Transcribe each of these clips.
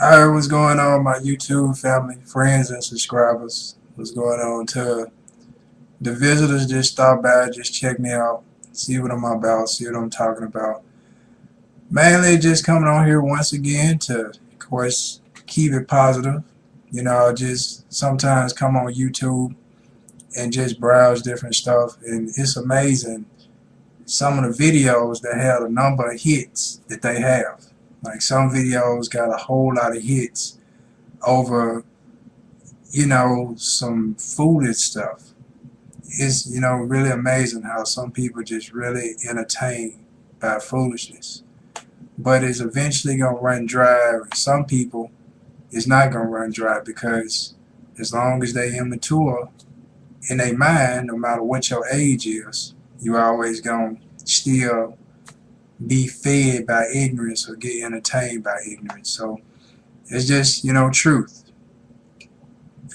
Alright, what's going on, my YouTube family, friends, and subscribers? What's going on to the visitors? Just stop by, just check me out, see what I'm about, see what I'm talking about. Mainly just coming on here once again to, of course, keep it positive. Just sometimes come on YouTube and just browse different stuff, and it's amazing some of the videos that have a number of hits that they have. Like some videos got a whole lot of hits over some foolish stuff. It's, really amazing how some people just really entertained by foolishness. But it's eventually going to run dry. Some people, it's not going to run dry because as long as they immature in their mind, no matter what your age is, you always going to still be fed by ignorance or get entertained by ignorance. So it's just, truth.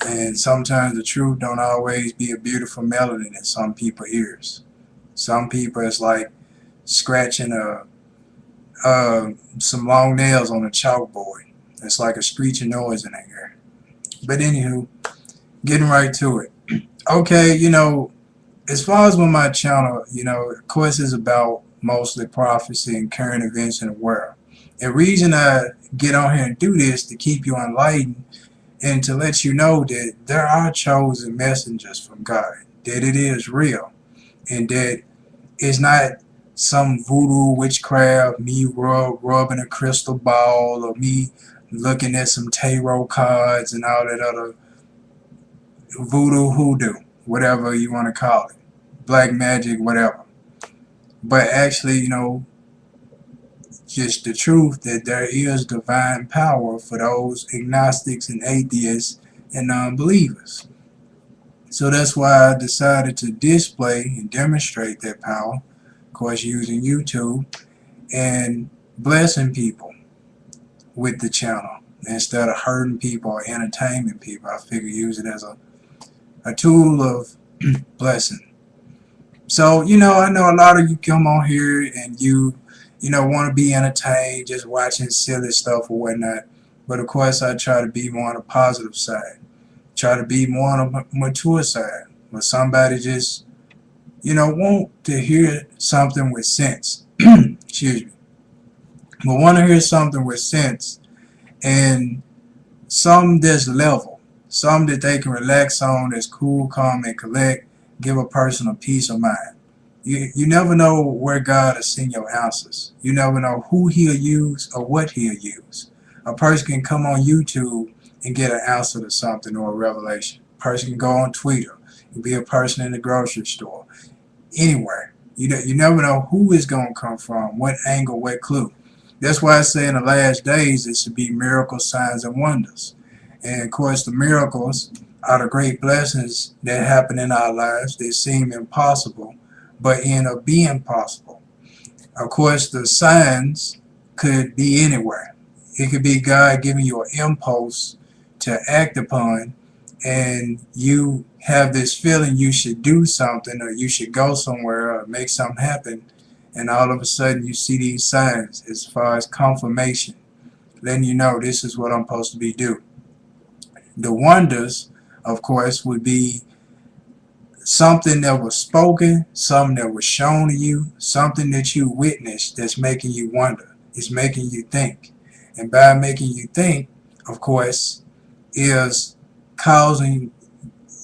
And sometimes the truth don't always be a beautiful melody in some people's ears. Some people it's like scratching some long nails on a chalkboard. It's like a screeching noise in the air. But anywho, getting right to it. Okay, as far as with my channel, of course it's about mostly prophecy and current events in the world. The reason I get on here and do this to keep you enlightened and to let you know that there are chosen messengers from God, that it is real, and that it's not some voodoo witchcraft, me rubbing a crystal ball, or me looking at some tarot cards and all that other voodoo hoodoo, whatever you want to call it, black magic, whatever. But actually, just the truth that there is divine power for those agnostics and atheists and non-believers. So that's why I decided to display and demonstrate that power, of course using YouTube, and blessing people with the channel. Instead of hurting people or entertaining people, I figure use it as a tool of blessing. So, I know a lot of you come on here and you want to be entertained, just watching silly stuff or whatnot. But of course, I try to be more on the positive side. Try to be more on the mature side. When somebody just, want to hear something with sense. Excuse me. But want to hear something with sense and some that's level. Some that they can relax on, that's cool, calm, and collect. Give a person a peace of mind. You never know where God will send your answers. You never know who he'll use or what he'll use. A person can come on YouTube and get an answer to something or a revelation. A person can go on Twitter. It can be a person in the grocery store. Anywhere. You never know who it's going to come from, what angle, what clue. That's why I say in the last days it should be miracles, signs, and wonders. And of course the miracles are the great blessings that happen in our lives. They seem impossible, but end up being possible. Of course, the signs could be anywhere. It could be God giving you an impulse to act upon, and you have this feeling you should do something or you should go somewhere or make something happen, and all of a sudden you see these signs as far as confirmation, letting you know this is what I'm supposed to be doing. The wonders, of course, would be something that was spoken, something that was shown to you, something that you witnessed that's making you wonder. It's making you think. And by making you think, of course, is causing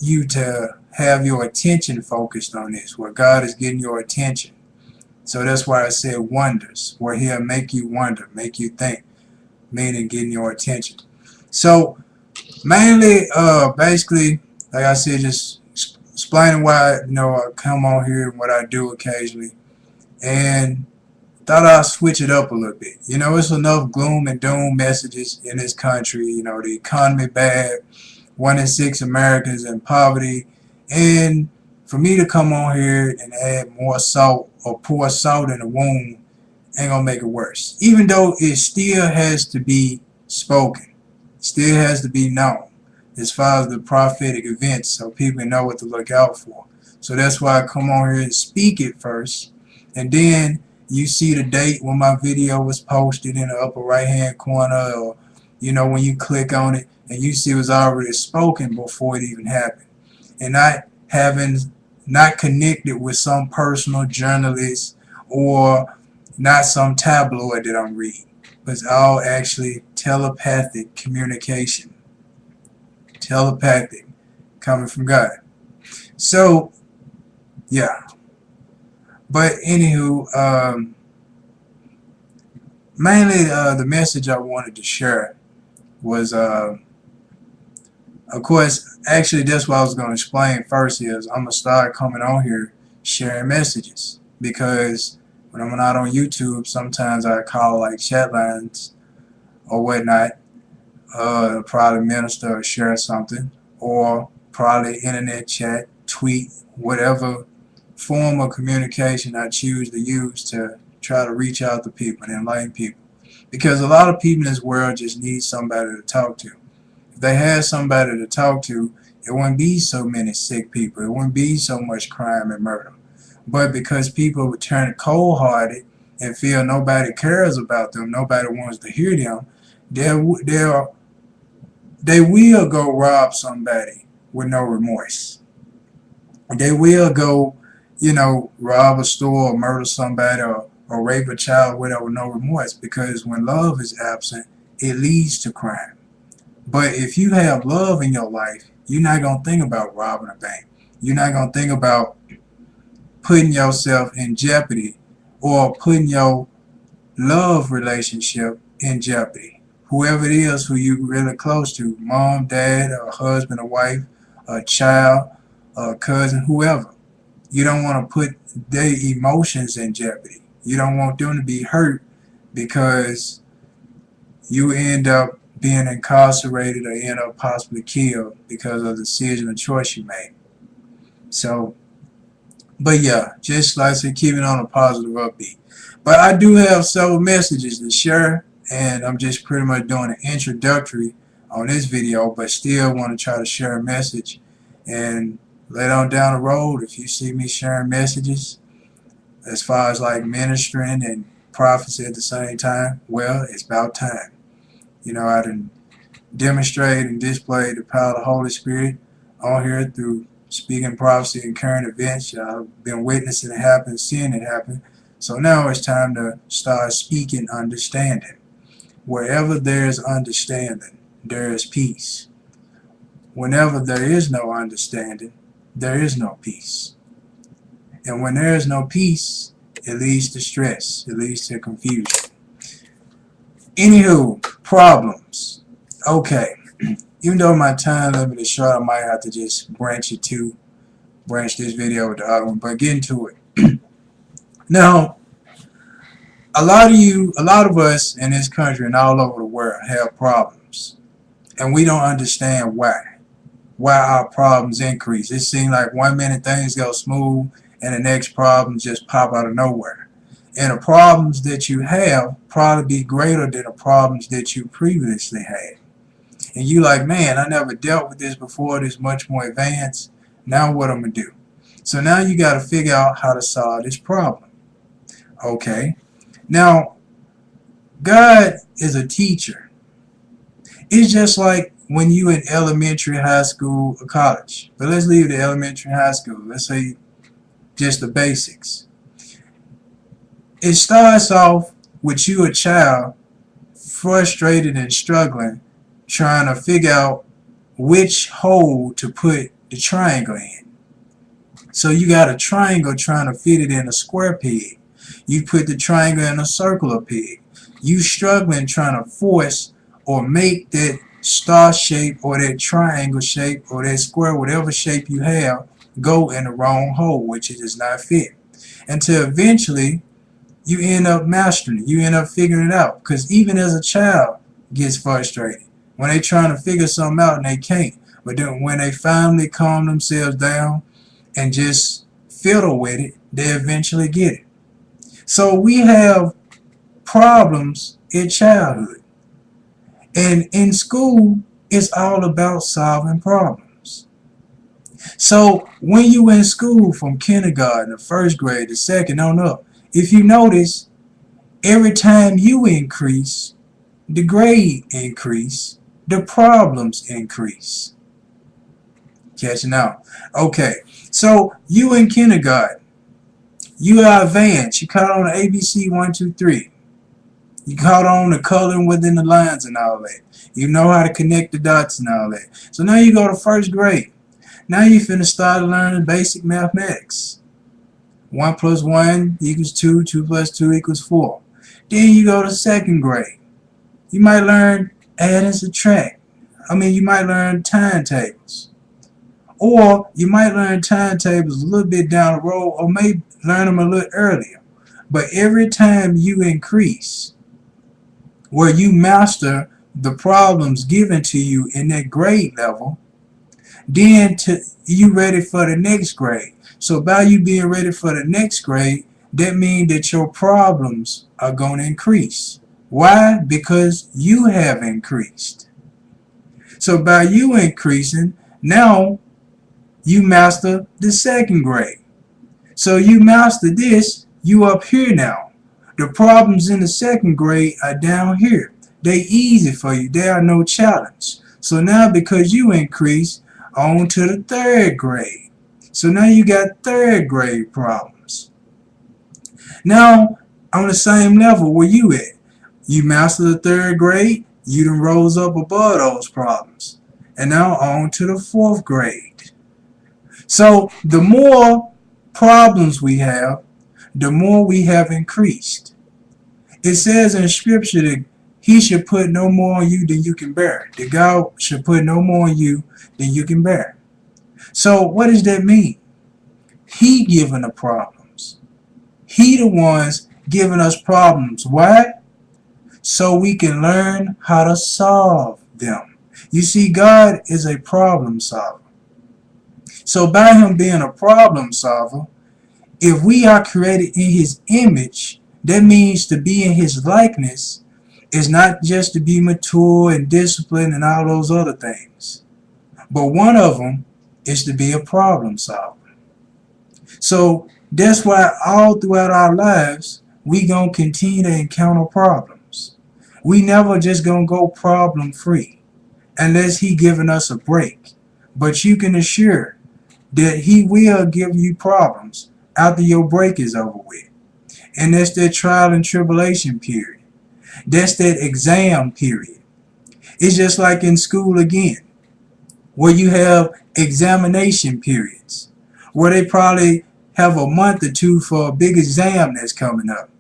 you to have your attention focused on this, where God is getting your attention. So that's why I said wonders, where he'll make you wonder, make you think, meaning getting your attention. So mainly, basically, like I said, just explaining why I come on here and what I do occasionally, and thought I'd switch it up a little bit. It's enough gloom and doom messages in this country. The economy bad, 1 in 6 Americans in poverty, and for me to come on here and add more salt or pour salt in the wound ain't gonna make it worse. Even though it still has to be spoken, still has to be known as far as the prophetic events, so people know what to look out for. So that's why I come on here and speak it first, and then you see the date when my video was posted in the upper right hand corner, or You know, when you click on it and you see it was already spoken before it even happened. And not connected with some personal journalist or not some tabloid that I'm reading. But it's all actually telepathic communication. Telepathic coming from God. So, yeah. But anywho, mainly the message I wanted to share was, of course, actually that's what I was going to explain first is I'm going to start coming on here sharing messages. Because when I'm not on YouTube, sometimes I call like chat lines or whatnot, probably minister or share something, or probably internet chat, tweet, whatever form of communication I choose to use to try to reach out to people and enlighten people. Because a lot of people in this world just need somebody to talk to. If they had somebody to talk to, it wouldn't be so many sick people. It wouldn't be so much crime and murder. But because people would turn cold-hearted and feel nobody cares about them, nobody wants to hear them, they will go rob somebody with no remorse. They will go, rob a store or murder somebody or rape a child with no remorse, because when love is absent, it leads to crime. But if you have love in your life, you're not going to think about robbing a bank. You're not going to think about putting yourself in jeopardy or putting your love relationship in jeopardy. Whoever it is who you really close to, mom, dad, a husband, a wife, a child, a cousin, whoever. You don't want to put their emotions in jeopardy. You don't want them to be hurt because you end up being incarcerated or end up possibly killed because of the decision or choice you made. So, but yeah, just like I said, keep it on a positive upbeat. But I do have several messages to share, and I'm just pretty much doing an introductory on this video, but still want to try to share a message. And later on down the road, if you see me sharing messages as far as like ministering and prophecy at the same time, well, it's about time. I done demonstrated and displayed the power of the Holy Spirit on here through speaking prophecy and current events. I've been witnessing it happen, seeing it happen. So now it's time to start speaking understanding. Wherever there is understanding, there is peace. Whenever there is no understanding, there is no peace. And when there is no peace, it leads to stress. It leads to confusion. Anywho, problems. Okay. Even though my time limit is short, I might have to just branch this video with the other one, but get into it. Now, a lot of us in this country and all over the world have problems, and we don't understand why our problems increase. It seems like 1 minute things go smooth and the next problems just pop out of nowhere. And the problems that you have probably be greater than the problems that you previously had. And you like, man, I never dealt with this before. This much more advanced. Now what I'm going to do? So now you got to figure out how to solve this problem. Okay. Now, God is a teacher. It's just like when you in elementary, high school, or college. But let's leave the elementary, high school. Let's say just the basics. It starts off with you, a child, frustrated and struggling, trying to figure out which hole to put the triangle in. So you got a triangle trying to fit it in a square peg. You put the triangle in a circular peg. You struggling trying to force or make that star shape or that triangle shape or that square, whatever shape you have, go in the wrong hole, which it does not fit. Until eventually you end up mastering it. You end up figuring it out. Because even as a child gets frustrated when they trying to figure something out and they can't. But then when they finally calm themselves down and just fiddle with it, they eventually get it. So we have problems in childhood. And in school, it's all about solving problems. So when you in school from kindergarten to first grade to second on up, if you notice, every time you increase, the grade increase, the problems increase. Catching out. Okay, so you in kindergarten, you are advanced, you caught on ABC 1, 2, 3. You caught on the coloring within the lines and all that. You know how to connect the dots and all that. So now you go to first grade. Now you finna start learning basic mathematics. 1 plus 1 equals 2, 2 plus 2 equals 4. Then you go to second grade. You might learn add and subtract. You might learn timetables. Or you might learn timetables a little bit down the road, or maybe learn them a little earlier. But every time you increase, where you master the problems given to you in that grade level, then you ready for the next grade. So by you being ready for the next grade, that means that your problems are going to increase. Why? Because you have increased. So by you increasing, now you master the second grade. So you master this, you up here now. The problems in the second grade are down here. They easy for you. They are no challenge. So now because you increase on to the third grade. So now you got third grade problems. Now on the same level where you at. You master the third grade, you done rose up above those problems. And now on to the fourth grade. So the more problems we have, the more we have increased. It says in scripture that he should put no more on you than you can bear. That God should put no more on you than you can bear. So what does that mean? He giving the problems. He the ones giving us problems. Why? So we can learn how to solve them. You see, God is a problem solver. So by him being a problem solver, if we are created in his image, that means to be in his likeness is not just to be mature and disciplined and all those other things. But one of them is to be a problem solver. So that's why all throughout our lives, we gonna continue to encounter problems. We never just gonna go problem free unless he giving us a break. But you can assure that he will give you problems after your break is over with. And that's that trial and tribulation period. That's that exam period. It's just like in school again, where you have examination periods, where they probably have a month or two for a big exam that's coming up.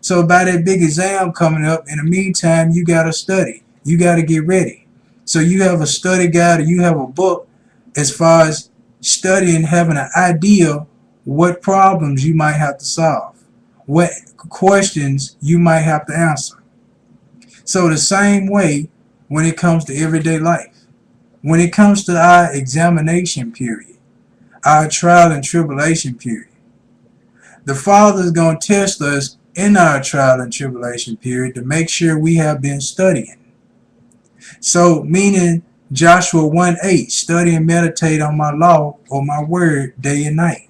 So by that big exam coming up, in the meantime, you got to study. You got to get ready. So you have a study guide or you have a book as far as studying, having an idea what problems you might have to solve, what questions you might have to answer. So the same way when it comes to everyday life, when it comes to our examination period, our trial and tribulation period, the Father is going to test us in our trial and tribulation period to make sure we have been studying. So meaning Joshua 1:8, study and meditate on my law or my word day and night.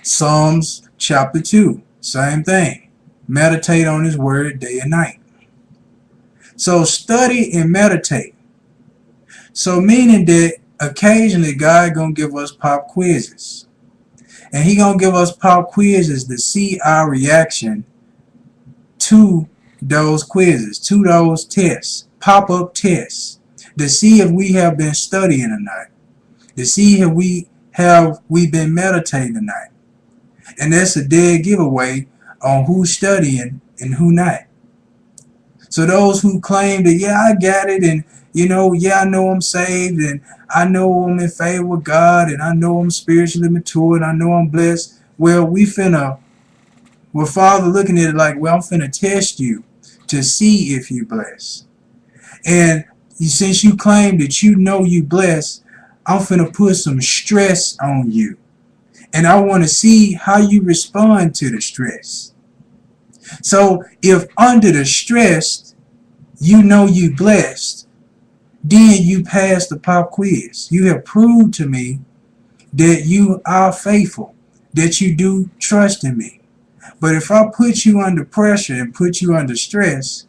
Psalms chapter 2, same thing. Meditate on his word day and night. So study and meditate. So meaning that occasionally God gonna give us pop quizzes. And he gonna give us pop quizzes to see our reaction to those quizzes, to those tests, pop-up tests, to see if we have been studying or not, to see if we been meditating or not. And that's a dead giveaway on who's studying and who not. So those who claim that, yeah, I got it, and I know I'm saved, and I know I'm in favor with God, and I know I'm spiritually mature, and I know I'm blessed. Well, Father looking at it like, well, I'm finna test you to see if you blessed. And since you claim that you know you blessed, I'm finna put some stress on you. And I want to see how you respond to the stress. So if under the stress, you know you blessed, then you pass the pop quiz. You have proved to me that you are faithful, that you do trust in me. But if I put you under pressure and put you under stress,